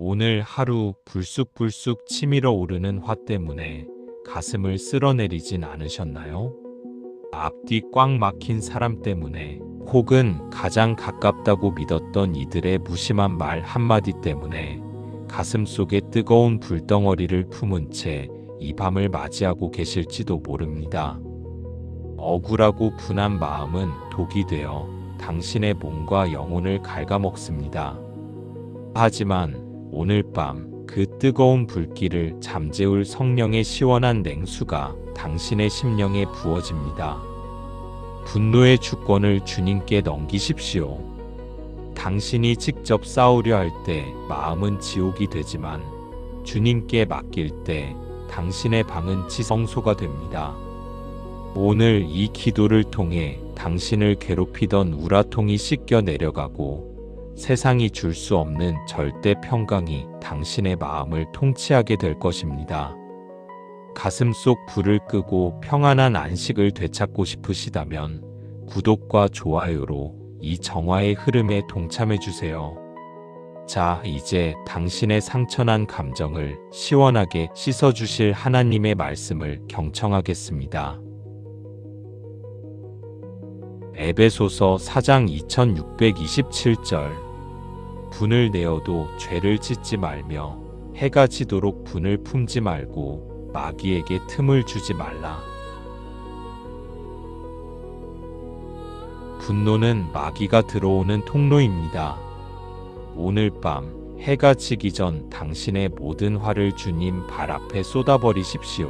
오늘 하루 불쑥불쑥 치밀어 오르는 화 때문에 가슴을 쓸어내리진 않으셨나요? 앞뒤 꽉 막힌 사람 때문에, 혹은 가장 가깝다고 믿었던 이들의 무심한 말 한마디 때문에 가슴 속에 뜨거운 불덩어리를 품은 채 이 밤을 맞이하고 계실지도 모릅니다. 억울하고 분한 마음은 독이 되어 당신의 몸과 영혼을 갉아먹습니다. 하지만 오늘 밤 그 뜨거운 불길을 잠재울 성령의 시원한 냉수가 당신의 심령에 부어집니다. 분노의 주권을 주님께 넘기십시오. 당신이 직접 싸우려 할 때 마음은 지옥이 되지만 주님께 맡길 때 당신의 방은 지성소가 됩니다. 오늘 이 기도를 통해 당신을 괴롭히던 우라통이 씻겨 내려가고 세상이 줄 수 없는 절대 평강이 당신의 마음을 통치하게 될 것입니다. 가슴 속 불을 끄고 평안한 안식을 되찾고 싶으시다면 구독과 좋아요로 이 정화의 흐름에 동참해 주세요. 자, 이제 당신의 상처난 감정을 시원하게 씻어주실 하나님의 말씀을 경청하겠습니다. 에베소서 4장 2627절. 분을 내어도 죄를 짓지 말며 해가 지도록 분을 품지 말고 마귀에게 틈을 주지 말라. 분노는 마귀가 들어오는 통로입니다. 오늘 밤 해가 지기 전 당신의 모든 화를 주님 발 앞에 쏟아버리십시오.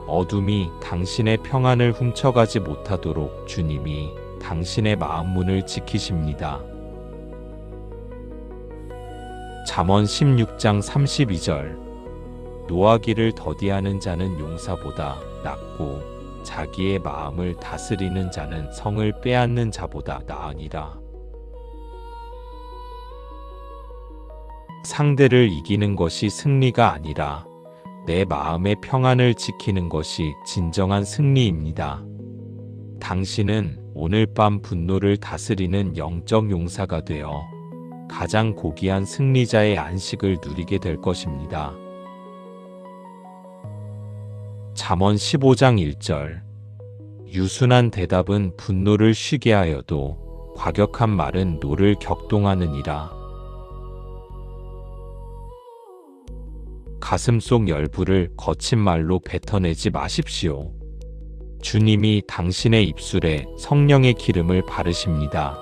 어둠이 당신의 평안을 훔쳐가지 못하도록 주님이 당신의 마음 문을 지키십니다. 잠언 16장 32절. 노하기를 더디하는 자는 용사보다 낫고 자기의 마음을 다스리는 자는 성을 빼앗는 자보다 나으니라. 상대를 이기는 것이 승리가 아니라 내 마음의 평안을 지키는 것이 진정한 승리입니다. 당신은 오늘 밤 분노를 다스리는 영적 용사가 되어 가장 고귀한 승리자의 안식을 누리게 될 것입니다. 잠언 15장 1절. 유순한 대답은 분노를 쉬게 하여도 과격한 말은 노를 격동하느니라. 가슴 속 열불을 거친 말로 뱉어내지 마십시오. 주님이 당신의 입술에 성령의 기름을 바르십니다.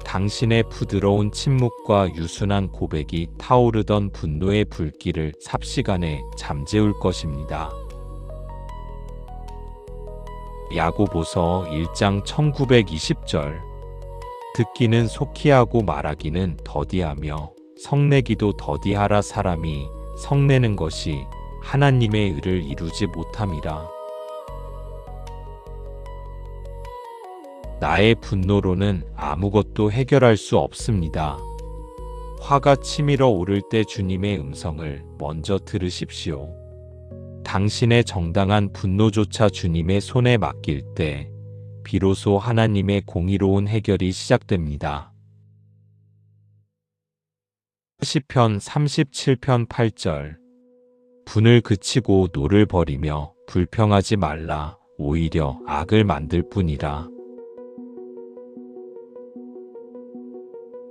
당신의 부드러운 침묵과 유순한 고백이 타오르던 분노의 불길을 삽시간에 잠재울 것입니다. 야고보서 1장 1920절. 듣기는 속히 하고 말하기는 더디하며 성내기도 더디하라. 사람이 성내는 것이 하나님의 의를 이루지 못함이라. 나의 분노로는 아무것도 해결할 수 없습니다. 화가 치밀어 오를 때 주님의 음성을 먼저 들으십시오. 당신의 정당한 분노조차 주님의 손에 맡길 때 비로소 하나님의 공의로운 해결이 시작됩니다. 시편 37편 8절. 분을 그치고 노를 버리며 불평하지 말라. 오히려 악을 만들 뿐이라.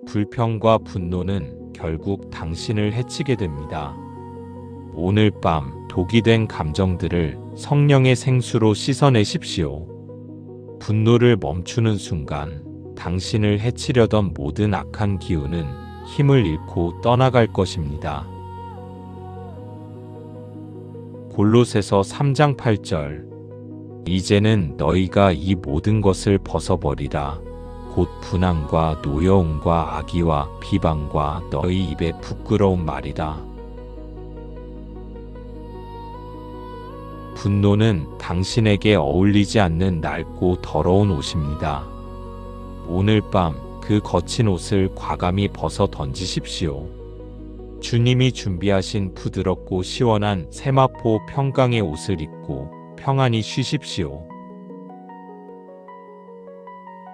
불평과 분노는 결국 당신을 해치게 됩니다. 오늘 밤 독이 된 감정들을 성령의 생수로 씻어내십시오. 분노를 멈추는 순간 당신을 해치려던 모든 악한 기운은 힘을 잃고 떠나갈 것입니다. 골로새서 3장 8절. 이제는 너희가 이 모든 것을 벗어버리라. 곧 분함과 노여움과 악의와 비방과 너희 입에 부끄러운 말이라. 분노는 당신에게 어울리지 않는 낡고 더러운 옷입니다. 오늘 밤 그 거친 옷을 과감히 벗어 던지십시오. 주님이 준비하신 부드럽고 시원한 세마포 평강의 옷을 입고 평안히 쉬십시오.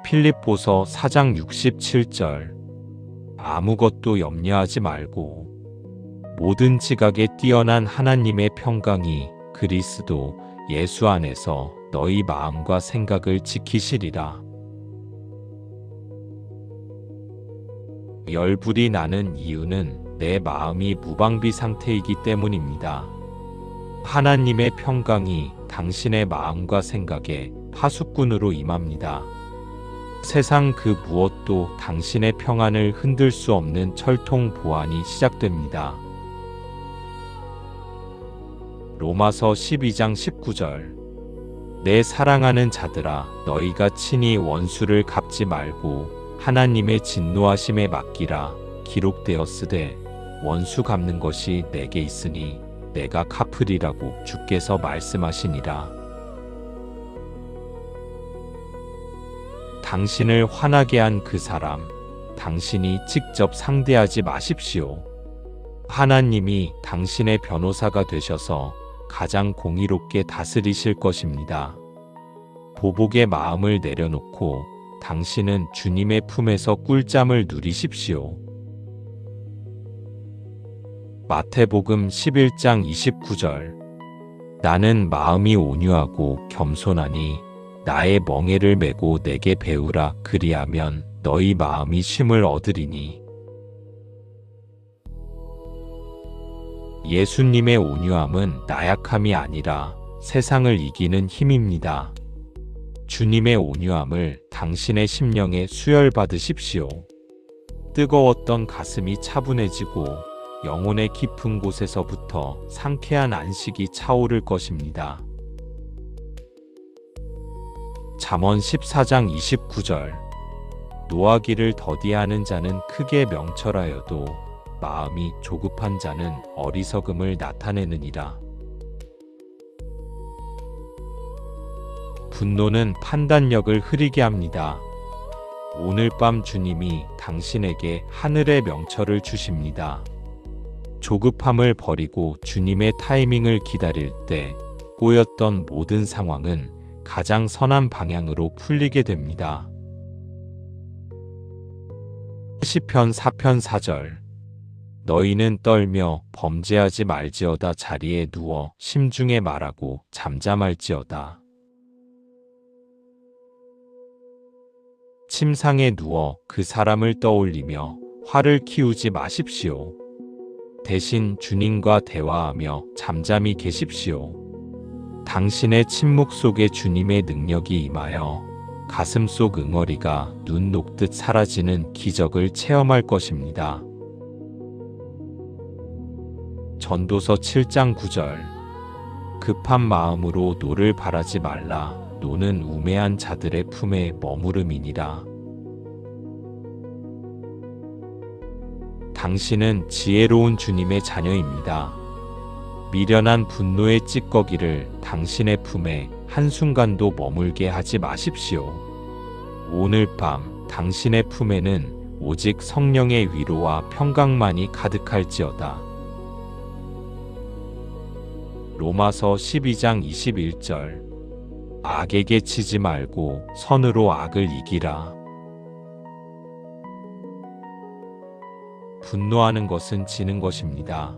필립보서 4장 67절. 아무것도 염려하지 말고 모든 지각에 뛰어난 하나님의 평강이 그리스도 예수 안에서 너희 마음과 생각을 지키시리라. 열불이 나는 이유는 내 마음이 무방비 상태이기 때문입니다. 하나님의 평강이 당신의 마음과 생각에 파수꾼으로 임합니다. 세상 그 무엇도 당신의 평안을 흔들 수 없는 철통 보안이 시작됩니다. 로마서 12장 19절. 내 사랑하는 자들아, 너희가 친히 원수를 갚지 말고 하나님의 진노하심에 맡기라. 기록되었으되 원수 갚는 것이 내게 있으니 내가 갚으리라고 주께서 말씀하시니라. 당신을 화나게 한 그 사람, 당신이 직접 상대하지 마십시오. 하나님이 당신의 변호사가 되셔서 가장 공의롭게 다스리실 것입니다. 보복의 마음을 내려놓고 당신은 주님의 품에서 꿀잠을 누리십시오. 마태복음 11장 29절. 나는 마음이 온유하고 겸손하니 나의 멍에를 메고 내게 배우라. 그리하면 너희 마음이 쉼을 얻으리니. 예수님의 온유함은 나약함이 아니라 세상을 이기는 힘입니다. 주님의 온유함을 당신의 심령에 수혈받으십시오. 뜨거웠던 가슴이 차분해지고 영혼의 깊은 곳에서부터 상쾌한 안식이 차오를 것입니다. 잠언 14장 29절. 노하기를 더디하는 자는 크게 명철하여도 마음이 조급한 자는 어리석음을 나타내느니라. 분노는 판단력을 흐리게 합니다. 오늘 밤 주님이 당신에게 하늘의 명철을 주십니다. 조급함을 버리고 주님의 타이밍을 기다릴 때 꼬였던 모든 상황은 가장 선한 방향으로 풀리게 됩니다. 시편 4편 4절. 너희는 떨며 범죄하지 말지어다. 자리에 누워 심중에 말하고 잠잠할지어다. 침상에 누워 그 사람을 떠올리며 화를 키우지 마십시오. 대신 주님과 대화하며 잠잠히 계십시오. 당신의 침묵 속에 주님의 능력이 임하여 가슴속 응어리가 눈 녹듯 사라지는 기적을 체험할 것입니다. 전도서 7장 9절. 급한 마음으로 노를 바라지 말라. 노는 우매한 자들의 품에 머무름이니라. 당신은 지혜로운 주님의 자녀입니다. 미련한 분노의 찌꺼기를 당신의 품에 한순간도 머물게 하지 마십시오. 오늘 밤 당신의 품에는 오직 성령의 위로와 평강만이 가득할지어다. 로마서 12장 21절. 악에게 치지 말고 선으로 악을 이기라. 분노하는 것은 지는 것입니다.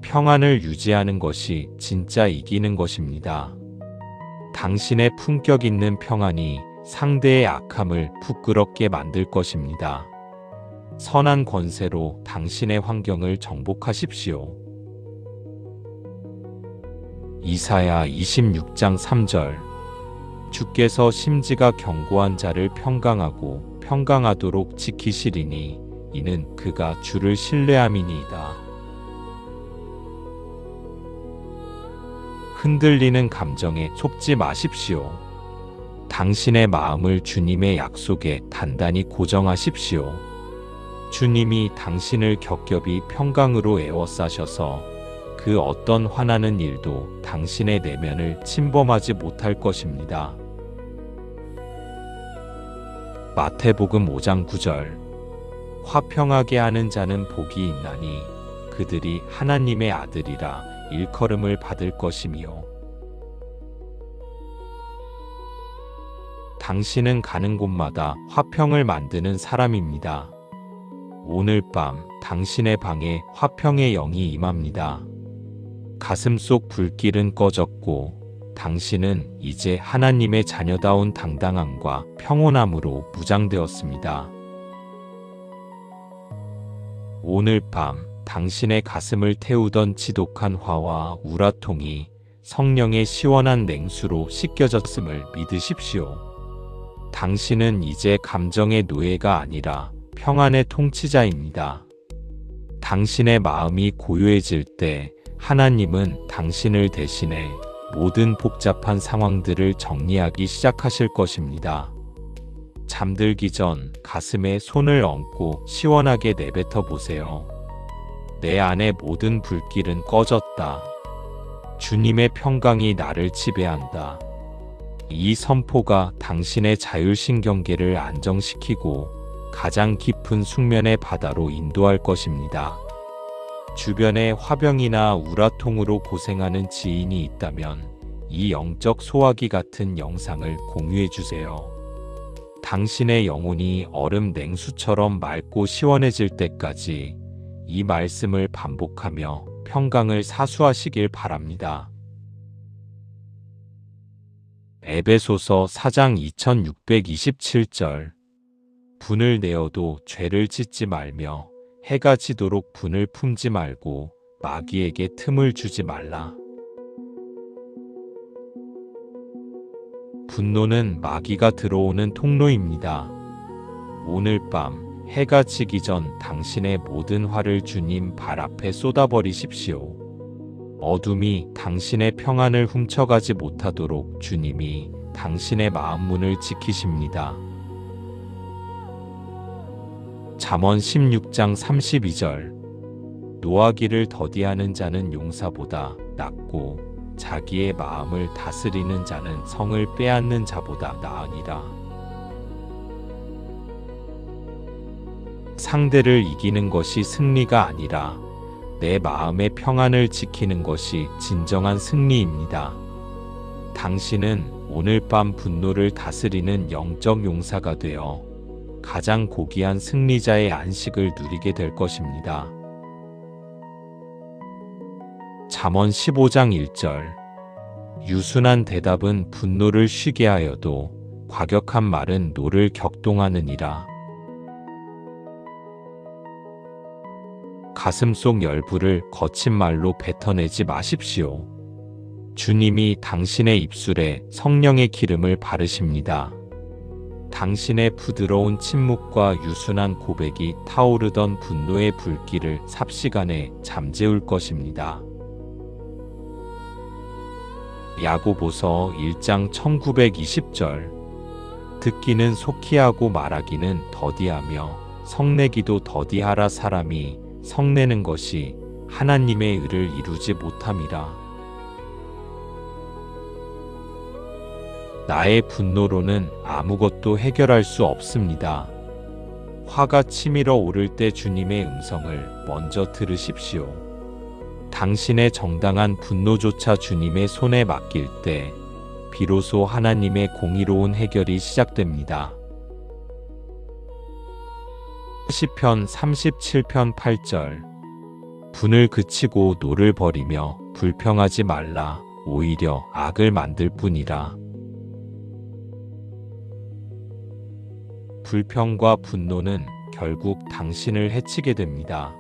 평안을 유지하는 것이 진짜 이기는 것입니다. 당신의 품격 있는 평안이 상대의 악함을 부끄럽게 만들 것입니다. 선한 권세로 당신의 환경을 정복하십시오. 이사야 26장 3절. 주께서 심지가 견고한 자를 평강하고 평강하도록 지키시리니 이는 그가 주를 신뢰함이니이다. 흔들리는 감정에 속지 마십시오. 당신의 마음을 주님의 약속에 단단히 고정하십시오. 주님이 당신을 겹겹이 평강으로 에워싸셔서 그 어떤 화나는 일도 당신의 내면을 침범하지 못할 것입니다. 마태복음 5장 9절. 화평하게 하는 자는 복이 있나니 그들이 하나님의 아들이라 일컬음을 받을 것이며. 당신은 가는 곳마다 화평을 만드는 사람입니다. 오늘 밤 당신의 방에 화평의 영이 임합니다. 가슴속 불길은 꺼졌고 당신은 이제 하나님의 자녀다운 당당함과 평온함으로 무장되었습니다. 오늘 밤 당신의 가슴을 태우던 지독한 화와 우라통이 성령의 시원한 냉수로 씻겨졌음을 믿으십시오. 당신은 이제 감정의 노예가 아니라 평안의 통치자입니다. 당신의 마음이 고요해질 때 하나님은 당신을 대신해 모든 복잡한 상황들을 정리하기 시작하실 것입니다. 잠들기 전 가슴에 손을 얹고 시원하게 내뱉어 보세요. 내 안의 모든 불길은 꺼졌다. 주님의 평강이 나를 지배한다. 이 선포가 당신의 자율신경계를 안정시키고 가장 깊은 숙면의 바다로 인도할 것입니다. 주변에 화병이나 우라통으로 고생하는 지인이 있다면 이 영적 소화기 같은 영상을 공유해 주세요. 당신의 영혼이 얼음 냉수처럼 맑고 시원해질 때까지 이 말씀을 반복하며 평강을 사수하시길 바랍니다. 에베소서 4장 2627절 분을 내어도 죄를 짓지 말며 해가 지도록 분을 품지 말고 마귀에게 틈을 주지 말라. 분노는 마귀가 들어오는 통로입니다. 오늘 밤 해가 지기 전 당신의 모든 화를 주님 발 앞에 쏟아버리십시오. 어둠이 당신의 평안을 훔쳐가지 못하도록 주님이 당신의 마음 문을 지키십니다. 잠언 16장 32절 노하기를 더디하는 자는 용사보다 낫고 자기의 마음을 다스리는 자는 성을 빼앗는 자보다 나으니라. 상대를 이기는 것이 승리가 아니라 내 마음의 평안을 지키는 것이 진정한 승리입니다. 당신은 오늘 밤 분노를 다스리는 영적 용사가 되어 가장 고귀한 승리자의 안식을 누리게 될 것입니다. 잠언 15장 1절 유순한 대답은 분노를 쉬게 하여도 과격한 말은 노를 격동하느니라. 가슴속 열불을 거친 말로 뱉어내지 마십시오. 주님이 당신의 입술에 성령의 기름을 바르십니다. 당신의 부드러운 침묵과 유순한 고백이 타오르던 분노의 불길을 삽시간에 잠재울 것입니다. 야고보서 1장 1920절 듣기는 속히 하고 말하기는 더디하며 성내기도 더디하라. 사람이 성내는 것이 하나님의 의를 이루지 못함이라. 나의 분노로는 아무것도 해결할 수 없습니다. 화가 치밀어 오를 때 주님의 음성을 먼저 들으십시오. 당신의 정당한 분노조차 주님의 손에 맡길 때 비로소 하나님의 공의로운 해결이 시작됩니다. 시편 37편 8절 분을 그치고 노를 버리며 불평하지 말라. 오히려 악을 만들 뿐이라. 불평과 분노는 결국 당신을 해치게 됩니다.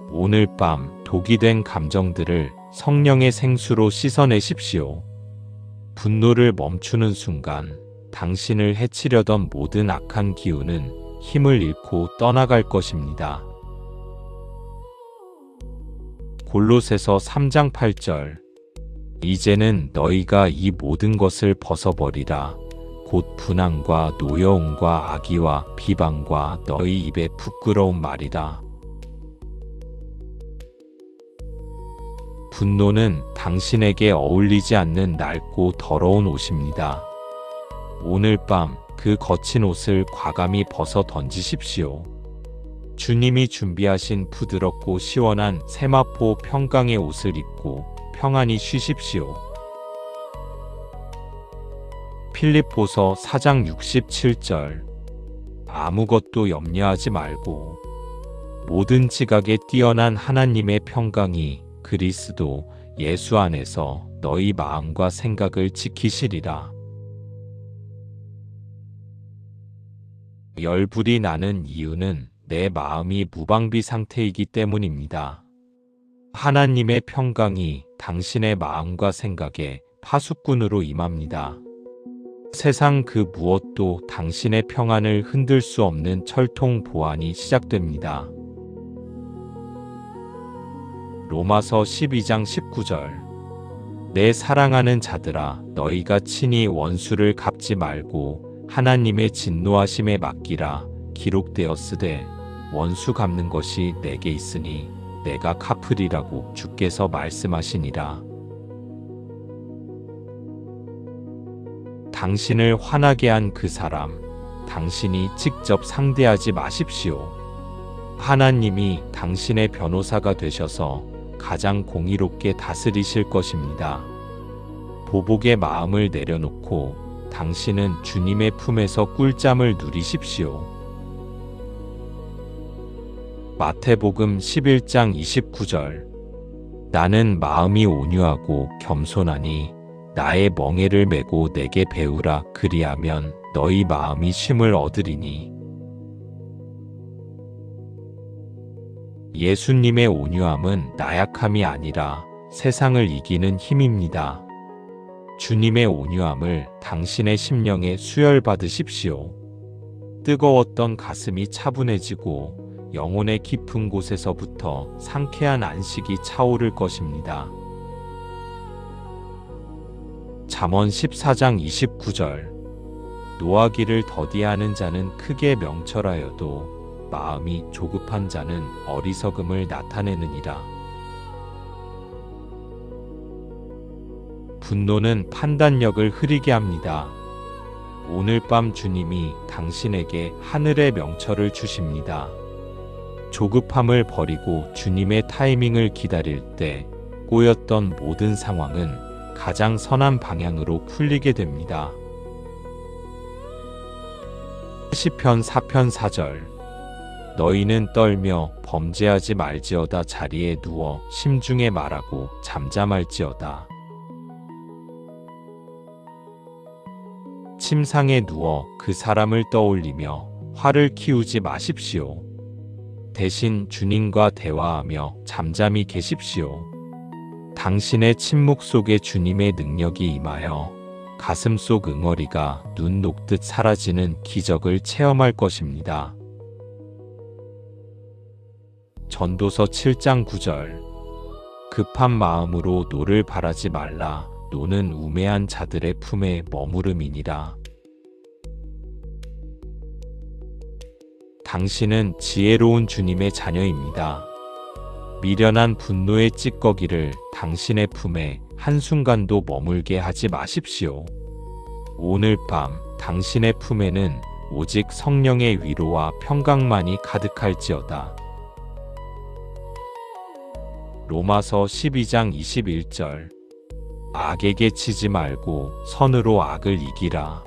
오늘 밤 독이 된 감정들을 성령의 생수로 씻어내십시오. 분노를 멈추는 순간 당신을 해치려던 모든 악한 기운은 힘을 잃고 떠나갈 것입니다. 골로새서 3장 8절 이제는 너희가 이 모든 것을 벗어버리라. 곧 분항과 노여움과 악의와 비방과 너희 입에 부끄러운 말이라. 분노는 당신에게 어울리지 않는 낡고 더러운 옷입니다. 오늘 밤 그 거친 옷을 과감히 벗어 던지십시오. 주님이 준비하신 부드럽고 시원한 세마포 평강의 옷을 입고 평안히 쉬십시오. 필립보서 4장 67절 아무것도 염려하지 말고 모든 지각에 뛰어난 하나님의 평강이 그리스도 예수 안에서 너희 마음과 생각을 지키시리라. 열불이 나는 이유는 내 마음이 무방비 상태이기 때문입니다. 하나님의 평강이 당신의 마음과 생각에 파수꾼으로 임합니다. 세상 그 무엇도 당신의 평안을 흔들 수 없는 철통 보안이 시작됩니다. 로마서 12장 19절. 내 사랑하는 자들아, 너희가 친히 원수를 갚지 말고 하나님의 진노하심에 맡기라. 기록되었으되 원수 갚는 것이 내게 있으니 내가 갚으리라고 주께서 말씀하시니라. 당신을 화나게 한 그 사람, 당신이 직접 상대하지 마십시오. 하나님이 당신의 변호사가 되셔서 가장 공의롭게 다스리실 것입니다. 보복의 마음을 내려놓고 당신은 주님의 품에서 꿀잠을 누리십시오. 마태복음 11장 29절. 나는 마음이 온유하고 겸손하니 나의 멍에를 메고 내게 배우라. 그리하면 너희 마음이 쉼을 얻으리니. 예수님의 온유함은 나약함이 아니라 세상을 이기는 힘입니다. 주님의 온유함을 당신의 심령에 수혈받으십시오. 뜨거웠던 가슴이 차분해지고 영혼의 깊은 곳에서부터 상쾌한 안식이 차오를 것입니다. 잠언 14장 29절. 노하기를 더디하는 자는 크게 명철하여도 마음이 조급한 자는 어리석음을 나타내느니라. 분노는 판단력을 흐리게 합니다. 오늘 밤 주님이 당신에게 하늘의 명철을 주십니다. 조급함을 버리고 주님의 타이밍을 기다릴 때 꼬였던 모든 상황은 가장 선한 방향으로 풀리게 됩니다. 시편 4편 4절. 너희는 떨며 범죄하지 말지어다. 자리에 누워 심중에 말하고 잠잠할지어다. 침상에 누워 그 사람을 떠올리며 화를 키우지 마십시오. 대신 주님과 대화하며 잠잠히 계십시오. 당신의 침묵 속에 주님의 능력이 임하여 가슴속 응어리가 눈 녹듯 사라지는 기적을 체험할 것입니다. 전도서 7장 9절. 급한 마음으로 노를 바라지 말라. 노는 우매한 자들의 품에 머무름이니라. 당신은 지혜로운 주님의 자녀입니다. 미련한 분노의 찌꺼기를 당신의 품에 한순간도 머물게 하지 마십시오. 오늘 밤 당신의 품에는 오직 성령의 위로와 평강만이 가득할지어다. 로마서 12장 21절. 악에게 치지 말고 선으로 악을 이기라.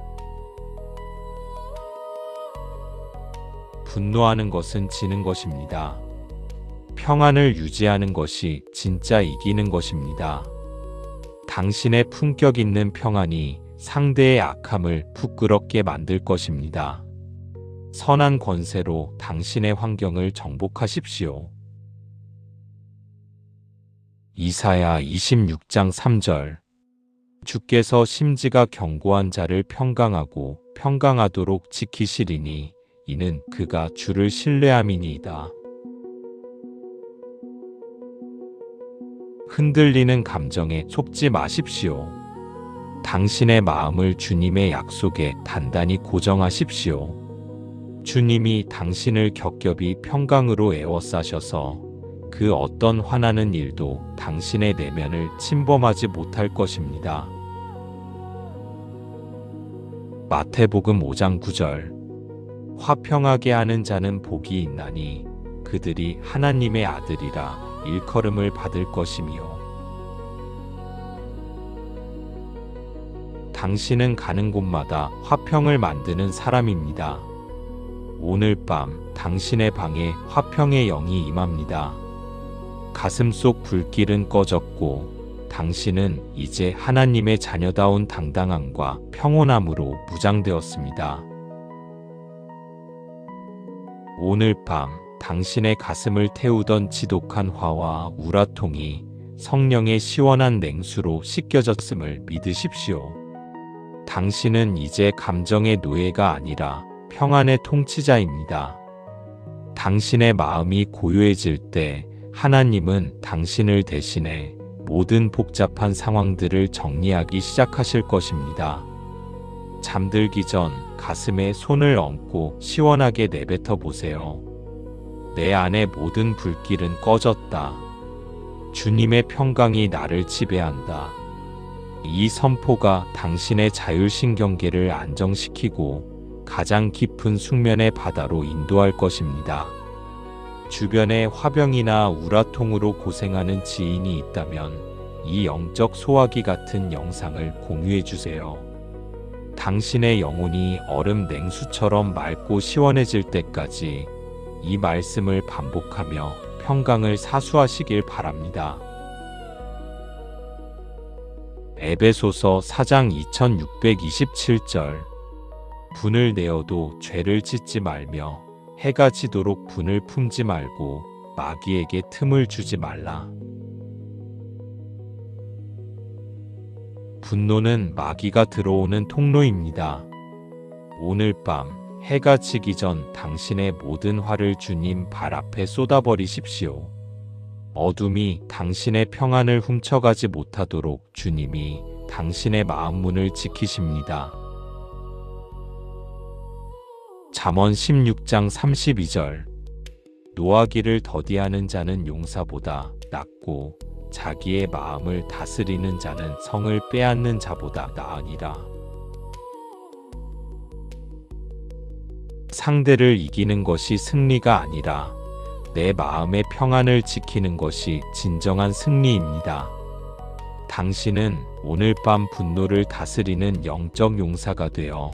분노하는 것은 지는 것입니다. 평안을 유지하는 것이 진짜 이기는 것입니다. 당신의 품격 있는 평안이 상대의 악함을 부끄럽게 만들 것입니다. 선한 권세로 당신의 환경을 정복하십시오. 이사야 26장 3절. 주께서 심지가 견고한 자를 평강하고 평강하도록 지키시리니 이는 그가 주를 신뢰함이니이다. 흔들리는 감정에 속지 마십시오. 당신의 마음을 주님의 약속에 단단히 고정하십시오. 주님이 당신을 겹겹이 평강으로 에워싸셔서 그 어떤 화나는 일도 당신의 내면을 침범하지 못할 것입니다. 마태복음 5장 9절. 화평하게 하는 자는 복이 있나니 그들이 하나님의 아들이라 일컬음을 받을 것이며. 당신은 가는 곳마다 화평을 만드는 사람입니다. 오늘 밤 당신의 방에 화평의 영이 임합니다. 가슴속 불길은 꺼졌고 당신은 이제 하나님의 자녀다운 당당함과 평온함으로 무장되었습니다. 오늘 밤 당신의 가슴을 태우던 지독한 화와 우라통이 성령의 시원한 냉수로 씻겨졌음을 믿으십시오. 당신은 이제 감정의 노예가 아니라 평안의 통치자입니다. 당신의 마음이 고요해질 때 하나님은 당신을 대신해 모든 복잡한 상황들을 정리하기 시작하실 것입니다. 잠들기 전 가슴에 손을 얹고 시원하게 내뱉어 보세요. 내 안의 모든 불길은 꺼졌다. 주님의 평강이 나를 지배한다. 이 선포가 당신의 자율신경계를 안정시키고 가장 깊은 숙면의 바다로 인도할 것입니다. 주변에 화병이나 우라통으로 고생하는 지인이 있다면 이 영적 소화기 같은 영상을 공유해 주세요. 당신의 영혼이 얼음 냉수처럼 맑고 시원해질 때까지 이 말씀을 반복하며 평강을 사수하시길 바랍니다. 에베소서 4장 2627절 분을 내어도 죄를 짓지 말며 해가 지도록 분을 품지 말고 마귀에게 틈을 주지 말라. 분노는 마귀가 들어오는 통로입니다. 오늘 밤 해가 지기 전 당신의 모든 화를 주님 발 앞에 쏟아버리십시오. 어둠이 당신의 평안을 훔쳐가지 못하도록 주님이 당신의 마음 문을 지키십니다. 잠언 16장 32절 노하기를 더디하는 자는 용사보다 낫고 자기의 마음을 다스리는 자는 성을 빼앗는 자보다 나으니라. 상대를 이기는 것이 승리가 아니라 내 마음의 평안을 지키는 것이 진정한 승리입니다. 당신은 오늘 밤 분노를 다스리는 영적 용사가 되어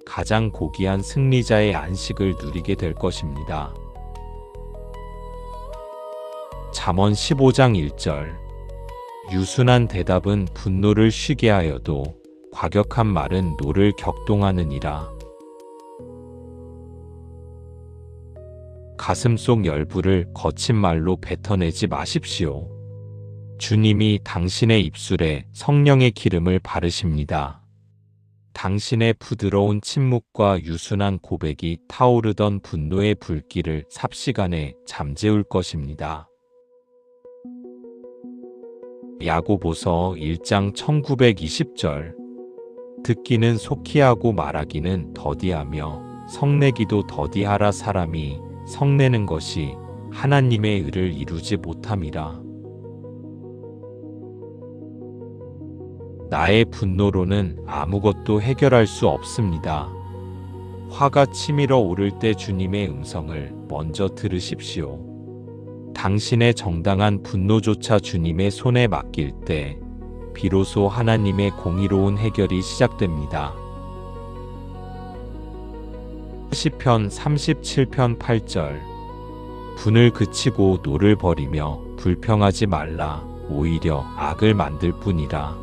가장 고귀한 승리자의 안식을 누리게 될 것입니다. 잠언 15장 1절 유순한 대답은 분노를 쉬게 하여도 과격한 말은 노를 격동하느니라. 가슴속 열불을 거친 말로 뱉어내지 마십시오. 주님이 당신의 입술에 성령의 기름을 바르십니다. 당신의 부드러운 침묵과 유순한 고백이 타오르던 분노의 불길을 삽시간에 잠재울 것입니다. 야고보서 1장 1920절 듣기는 속히 하고 말하기는 더디하며 성내기도 더디하라. 사람이 성내는 것이 하나님의 의를 이루지 못함이라. 나의 분노로는 아무것도 해결할 수 없습니다. 화가 치밀어 오를 때 주님의 음성을 먼저 들으십시오. 당신의 정당한 분노조차 주님의 손에 맡길 때 비로소 하나님의 공의로운 해결이 시작됩니다. 시편 37편 8절 분을 그치고 노를 버리며 불평하지 말라. 오히려 악을 만들 뿐이라.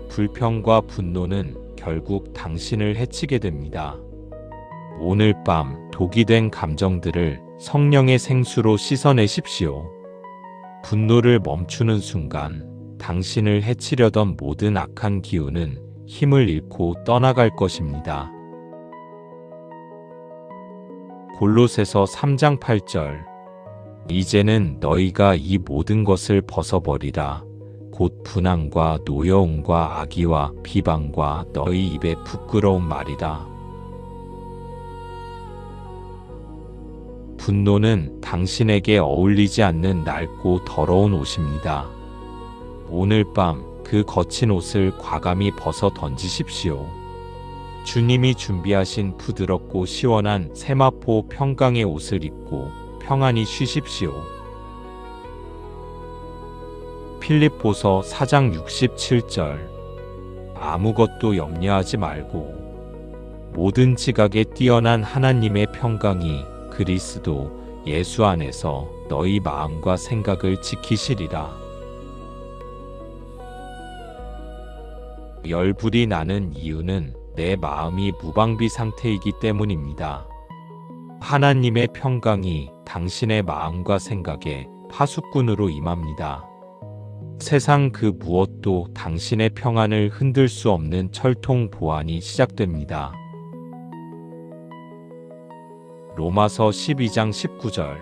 불평과 분노는 결국 당신을 해치게 됩니다. 오늘 밤 독이 된 감정들을 성령의 생수로 씻어내십시오. 분노를 멈추는 순간 당신을 해치려던 모든 악한 기운은 힘을 잃고 떠나갈 것입니다. 골로새서 3장 8절 이제는 너희가 이 모든 것을 벗어버리라. 곧 분함과 노여움과 악의와 비방과 너희 입에 부끄러운 말이라. 분노는 당신에게 어울리지 않는 낡고 더러운 옷입니다. 오늘 밤 그 거친 옷을 과감히 벗어 던지십시오. 주님이 준비하신 부드럽고 시원한 세마포 평강의 옷을 입고 평안히 쉬십시오. 필립보서 4장 67절 아무것도 염려하지 말고 모든 지각에 뛰어난 하나님의 평강이 그리스도 예수 안에서 너희 마음과 생각을 지키시리라. 열불이 나는 이유는 내 마음이 무방비 상태이기 때문입니다. 하나님의 평강이 당신의 마음과 생각에 파수꾼으로 임합니다. 세상 그 무엇도 당신의 평안을 흔들 수 없는 철통 보안이 시작됩니다. 로마서 12장 19절.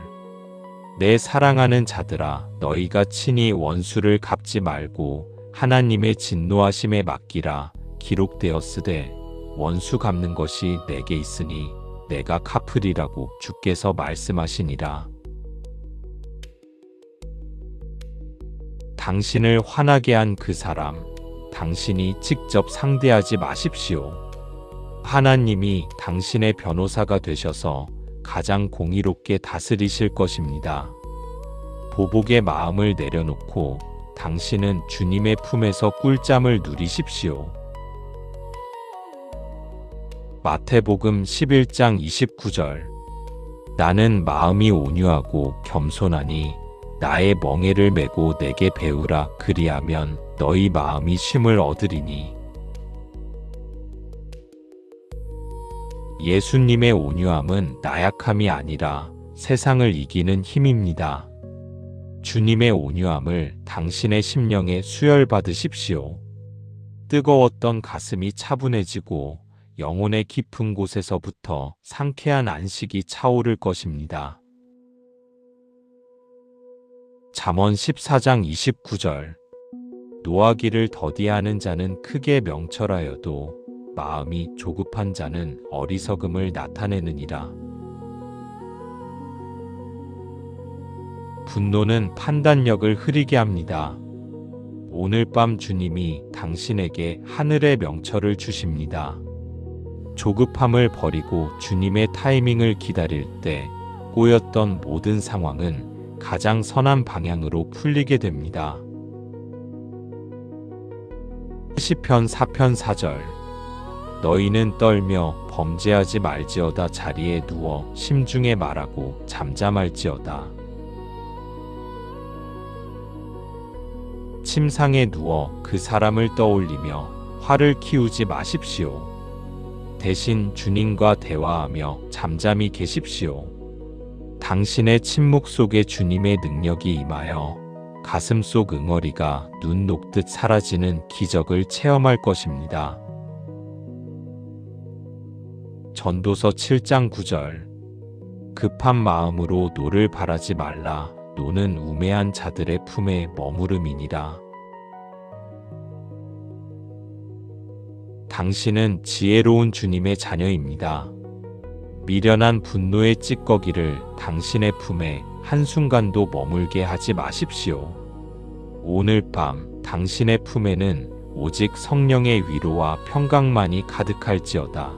내 사랑하는 자들아, 너희가 친히 원수를 갚지 말고 하나님의 진노하심에 맡기라. 기록되었으되 원수 갚는 것이 내게 있으니 내가 갚으리라고 주께서 말씀하시니라. 당신을 화나게 한 그 사람, 당신이 직접 상대하지 마십시오. 하나님이 당신의 변호사가 되셔서 가장 공의롭게 다스리실 것입니다. 보복의 마음을 내려놓고 당신은 주님의 품에서 꿀잠을 누리십시오. 마태복음 11장 29절. 나는 마음이 온유하고 겸손하니 나의 멍에를 메고 내게 배우라. 그리하면 너희 마음이 쉼을 얻으리니. 예수님의 온유함은 나약함이 아니라 세상을 이기는 힘입니다. 주님의 온유함을 당신의 심령에 수혈받으십시오. 뜨거웠던 가슴이 차분해지고 영혼의 깊은 곳에서부터 상쾌한 안식이 차오를 것입니다. 잠언 14장 29절. 노하기를 더디하는 자는 크게 명철하여도 마음이 조급한 자는 어리석음을 나타내느니라. 분노는 판단력을 흐리게 합니다. 오늘 밤 주님이 당신에게 하늘의 명철을 주십니다. 조급함을 버리고 주님의 타이밍을 기다릴 때 꼬였던 모든 상황은 가장 선한 방향으로 풀리게 됩니다. 시편 4편 4절. 너희는 떨며 범죄하지 말지어다. 자리에 누워 심중에 말하고 잠잠할지어다. 침상에 누워 그 사람을 떠올리며 화를 키우지 마십시오. 대신 주님과 대화하며 잠잠히 계십시오. 당신의 침묵 속에 주님의 능력이 임하여 가슴속 응어리가 눈 녹듯 사라지는 기적을 체험할 것입니다. 전도서 7장 9절. 급한 마음으로 노를 바라지 말라. 노는 우매한 자들의 품에 머무름이니라. 당신은 지혜로운 주님의 자녀입니다. 미련한 분노의 찌꺼기를 당신의 품에 한순간도 머물게 하지 마십시오. 오늘 밤 당신의 품에는 오직 성령의 위로와 평강만이 가득할지어다.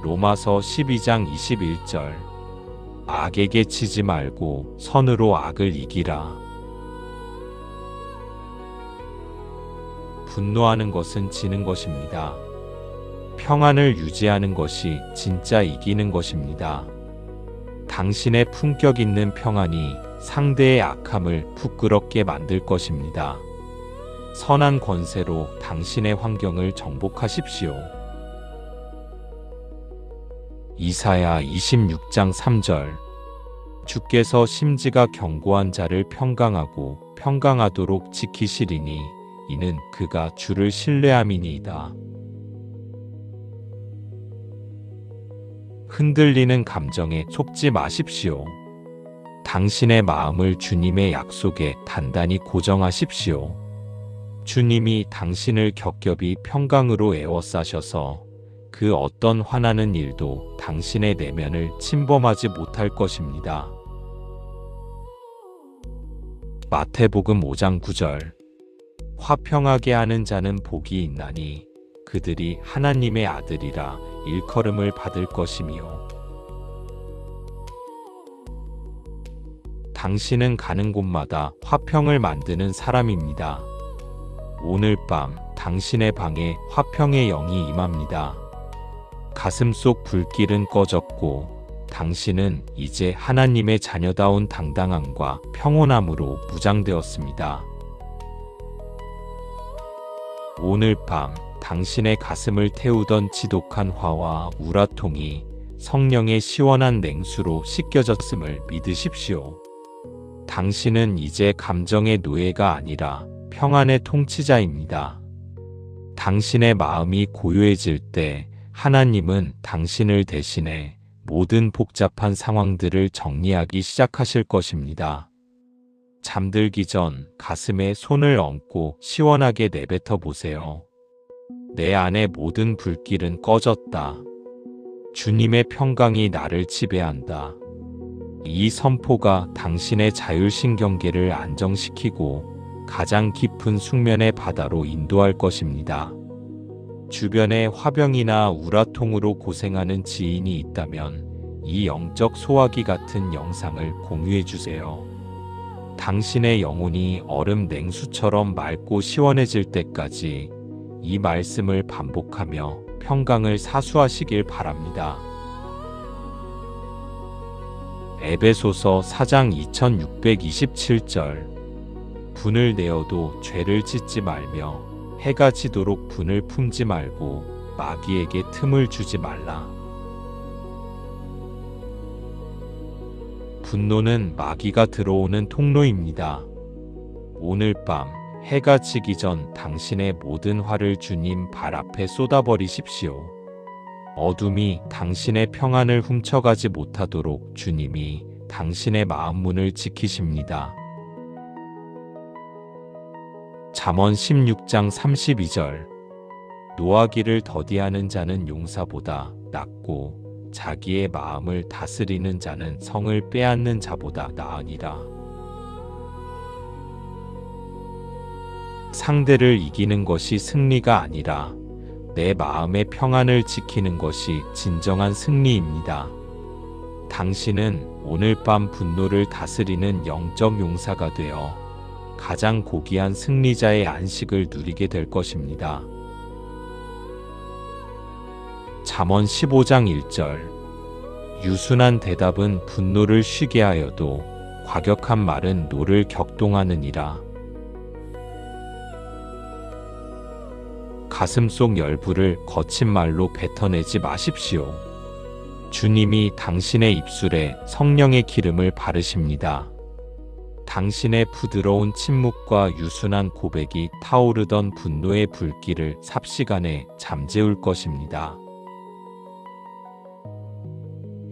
로마서 12장 21절. 악에게 치지 말고 선으로 악을 이기라. 분노하는 것은 지는 것입니다. 평안을 유지하는 것이 진짜 이기는 것입니다. 당신의 품격 있는 평안이 상대의 악함을 부끄럽게 만들 것입니다. 선한 권세로 당신의 환경을 정복하십시오. 이사야 26장 3절. 주께서 심지가 견고한 자를 평강하고 평강하도록 지키시리니 이는 그가 주를 신뢰함이니이다. 흔들리는 감정에 속지 마십시오. 당신의 마음을 주님의 약속에 단단히 고정하십시오. 주님이 당신을 겹겹이 평강으로 에워싸셔서 그 어떤 화나는 일도 당신의 내면을 침범하지 못할 것입니다. 마태복음 5장 9절. 화평하게 하는 자는 복이 있나니 그들이 하나님의 아들이라 일컬음을 받을 것이며. 당신은 가는 곳마다 화평을 만드는 사람입니다. 오늘 밤 당신의 방에 화평의 영이 임합니다. 가슴 속 불길은 꺼졌고 당신은 이제 하나님의 자녀다운 당당함과 평온함으로 무장되었습니다. 오늘 밤 당신의 가슴을 태우던 지독한 화와 우라통이 성령의 시원한 냉수로 씻겨졌음을 믿으십시오. 당신은 이제 감정의 노예가 아니라 평안의 통치자입니다. 당신의 마음이 고요해질 때 하나님은 당신을 대신해 모든 복잡한 상황들을 정리하기 시작하실 것입니다. 잠들기 전 가슴에 손을 얹고 시원하게 내뱉어 보세요. 내 안의 모든 불길은 꺼졌다. 주님의 평강이 나를 지배한다. 이 선포가 당신의 자율신경계를 안정시키고 가장 깊은 숙면의 바다로 인도할 것입니다. 주변에 화병이나 우라통으로 고생하는 지인이 있다면 이 영적 소화기 같은 영상을 공유해 주세요. 당신의 영혼이 얼음 냉수처럼 맑고 시원해질 때까지 이 말씀을 반복하며 평강을 사수하시길 바랍니다. 에베소서 4장 2627절 분을 내어도 죄를 짓지 말며 해가 지도록 분을 품지 말고 마귀에게 틈을 주지 말라. 분노는 마귀가 들어오는 통로입니다. 오늘 밤 해가 지기 전 당신의 모든 화를 주님 발 앞에 쏟아버리십시오. 어둠이 당신의 평안을 훔쳐가지 못하도록 주님이 당신의 마음 문을 지키십니다. 잠언 16장 32절 노하기를 더디하는 자는 용사보다 낫고 자기의 마음을 다스리는 자는 성을 빼앗는 자보다 나으니라. 상대를 이기는 것이 승리가 아니라 내 마음의 평안을 지키는 것이 진정한 승리입니다. 당신은 오늘 밤 분노를 다스리는 영적 용사가 되어 가장 고귀한 승리자의 안식을 누리게 될 것입니다. 잠언 15장 1절 유순한 대답은 분노를 쉬게 하여도 과격한 말은 노를 격동하느니라. 가슴속 열불을 거친 말로 뱉어내지 마십시오. 주님이 당신의 입술에 성령의 기름을 바르십니다. 당신의 부드러운 침묵과 유순한 고백이 타오르던 분노의 불길을 삽시간에 잠재울 것입니다.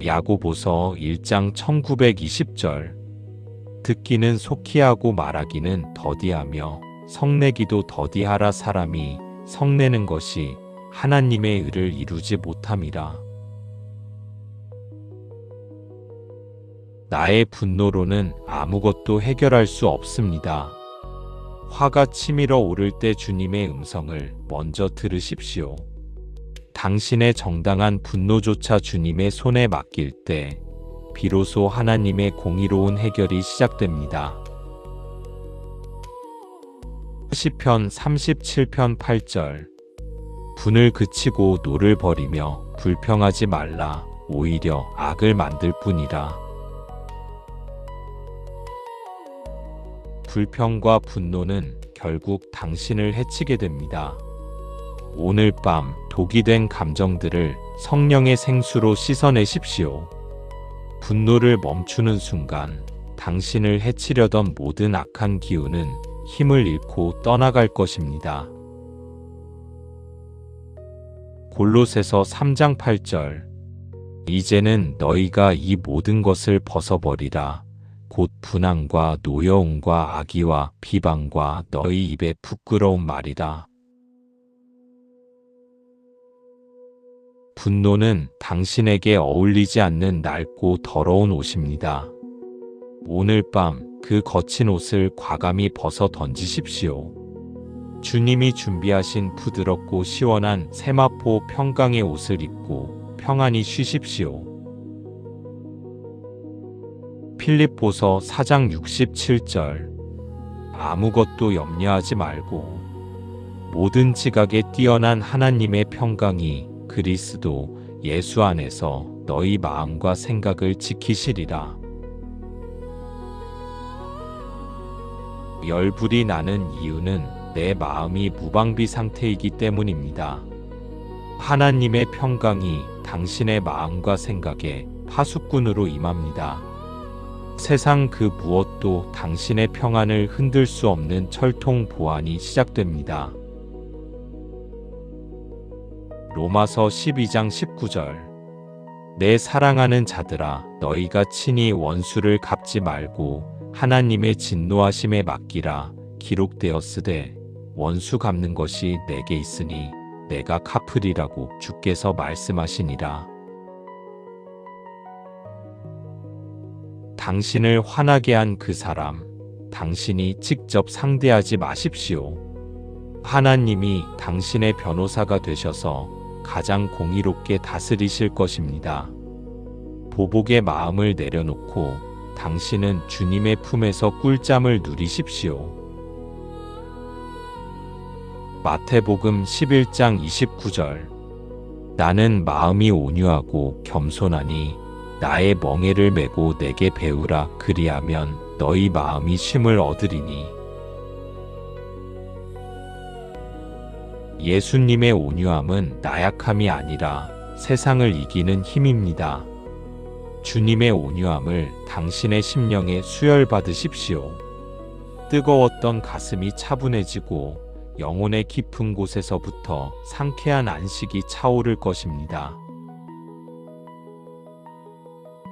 야고보서 1장 1920절 듣기는 속히 하고 말하기는 더디하며 성내기도 더디하라. 사람이 성내는 것이 하나님의 의를 이루지 못함이라. 나의 분노로는 아무것도 해결할 수 없습니다. 화가 치밀어 오를 때 주님의 음성을 먼저 들으십시오. 당신의 정당한 분노조차 주님의 손에 맡길 때 비로소 하나님의 공의로운 해결이 시작됩니다. 시편 37편 8절 분을 그치고 노를 버리며 불평하지 말라. 오히려 악을 만들 뿐이라. 불평과 분노는 결국 당신을 해치게 됩니다. 오늘 밤 독이 된 감정들을 성령의 생수로 씻어내십시오. 분노를 멈추는 순간 당신을 해치려던 모든 악한 기운은 힘을 잃고 떠나갈 것입니다. 골로새서 3장 8절 이제는 너희가 이 모든 것을 벗어버리라. 곧 분앙과 노여움과 악의와 비방과 너희 입에 부끄러운 말이라. 분노는 당신에게 어울리지 않는 낡고 더러운 옷입니다. 오늘 밤 그 거친 옷을 과감히 벗어 던지십시오. 주님이 준비하신 부드럽고 시원한 세마포 평강의 옷을 입고 평안히 쉬십시오. 필립보서 4장 67절 아무것도 염려하지 말고 모든 지각에 뛰어난 하나님의 평강이 그리스도 예수 안에서 너희 마음과 생각을 지키시리라. 열불이 나는 이유는 내 마음이 무방비 상태이기 때문입니다. 하나님의 평강이 당신의 마음과 생각에 파수꾼으로 임합니다. 세상 그 무엇도 당신의 평안을 흔들 수 없는 철통 보안이 시작됩니다. 로마서 12장 19절. 내 사랑하는 자들아, 너희가 친히 원수를 갚지 말고 하나님의 진노하심에 맡기라. 기록되었으되 원수 갚는 것이 내게 있으니 내가 갚으리라고 주께서 말씀하시니라. 당신을 화나게 한 그 사람, 당신이 직접 상대하지 마십시오. 하나님이 당신의 변호사가 되셔서 가장 공의롭게 다스리실 것입니다. 보복의 마음을 내려놓고 당신은 주님의 품에서 꿀잠을 누리십시오. 마태복음 11장 29절. 나는 마음이 온유하고 겸손하니 나의 멍에를 메고 내게 배우라. 그리하면 너희 마음이 쉼을 얻으리니. 예수님의 온유함은 나약함이 아니라 세상을 이기는 힘입니다. 주님의 온유함을 당신의 심령에 수혈받으십시오. 뜨거웠던 가슴이 차분해지고 영혼의 깊은 곳에서부터 상쾌한 안식이 차오를 것입니다.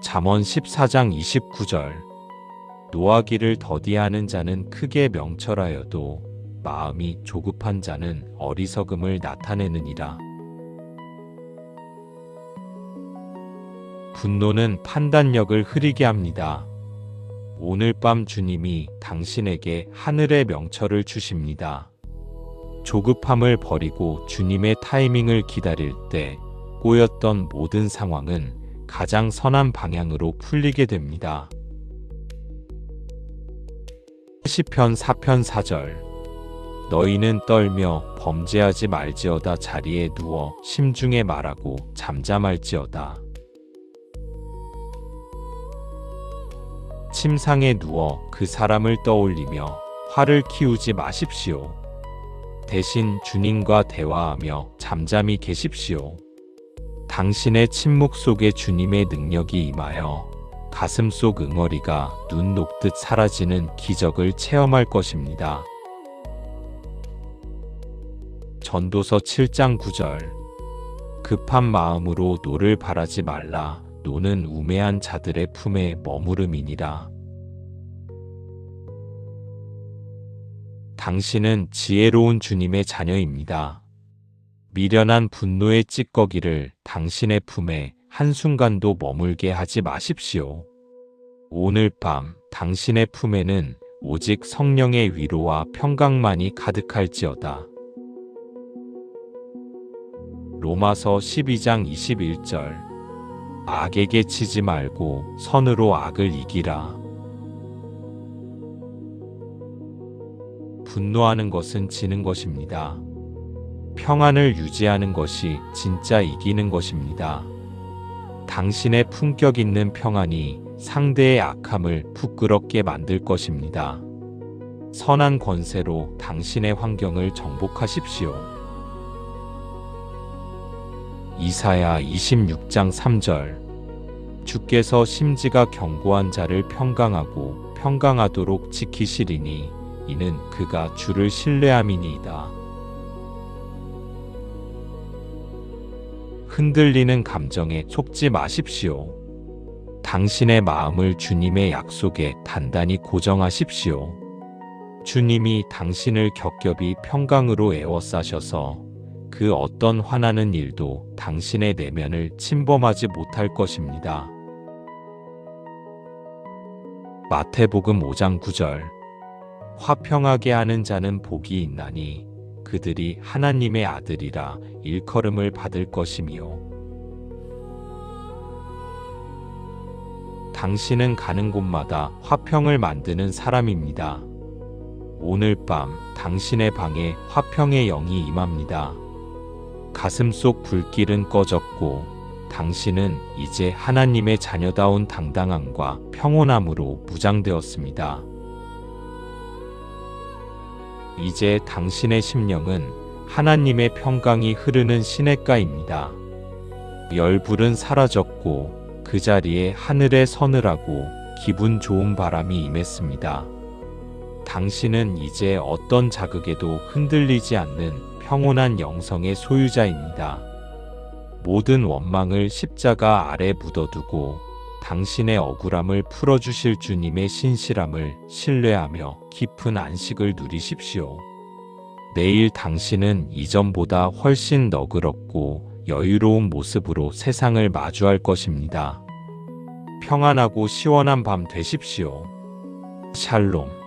잠언 14장 29절. 노하기를 더디하는 자는 크게 명철하여도 마음이 조급한 자는 어리석음을 나타내느니라. 분노는 판단력을 흐리게 합니다. 오늘 밤 주님이 당신에게 하늘의 명철을 주십니다. 조급함을 버리고 주님의 타이밍을 기다릴 때 꼬였던 모든 상황은 가장 선한 방향으로 풀리게 됩니다. 시편 4편 4절. 너희는 떨며 범죄하지 말지어다. 자리에 누워 심중에 말하고 잠잠할지어다. 침상에 누워 그 사람을 떠올리며 화를 키우지 마십시오. 대신 주님과 대화하며 잠잠히 계십시오. 당신의 침묵 속에 주님의 능력이 임하여 가슴속 응어리가 눈 녹듯 사라지는 기적을 체험할 것입니다. 전도서 7장 9절. 급한 마음으로 노를 바라지 말라. 노는 우매한 자들의 품에 머무름이니라. 당신은 지혜로운 주님의 자녀입니다. 미련한 분노의 찌꺼기를 당신의 품에 한순간도 머물게 하지 마십시오. 오늘 밤 당신의 품에는 오직 성령의 위로와 평강만이 가득할지어다. 로마서 12장 21절. 악에게 치지 말고 선으로 악을 이기라. 분노하는 것은 지는 것입니다. 평안을 유지하는 것이 진짜 이기는 것입니다. 당신의 품격 있는 평안이 상대의 악함을 부끄럽게 만들 것입니다. 선한 권세로 당신의 환경을 정복하십시오. 이사야 26장 3절. 주께서 심지가 견고한 자를 평강하고 평강하도록 지키시리니 이는 그가 주를 신뢰함이니이다. 흔들리는 감정에 속지 마십시오. 당신의 마음을 주님의 약속에 단단히 고정하십시오. 주님이 당신을 겹겹이 평강으로 에워싸셔서 그 어떤 화나는 일도 당신의 내면을 침범하지 못할 것입니다. 마태복음 5장 9절. 화평하게 하는 자는 복이 있나니 그들이 하나님의 아들이라 일컬음을 받을 것이며. 당신은 가는 곳마다 화평을 만드는 사람입니다. 오늘 밤 당신의 방에 화평의 영이 임합니다. 가슴속 불길은 꺼졌고 당신은 이제 하나님의 자녀다운 당당함과 평온함으로 무장되었습니다. 이제 당신의 심령은 하나님의 평강이 흐르는 시냇가입니다. 열불은 사라졌고 그 자리에 하늘의 서늘하고 기분 좋은 바람이 임했습니다. 당신은 이제 어떤 자극에도 흔들리지 않는 평온한 영성의 소유자입니다. 모든 원망을 십자가 아래 묻어두고 당신의 억울함을 풀어주실 주님의 신실함을 신뢰하며 깊은 안식을 누리십시오. 내일 당신은 이전보다 훨씬 너그럽고 여유로운 모습으로 세상을 마주할 것입니다. 평안하고 시원한 밤 되십시오. 샬롬.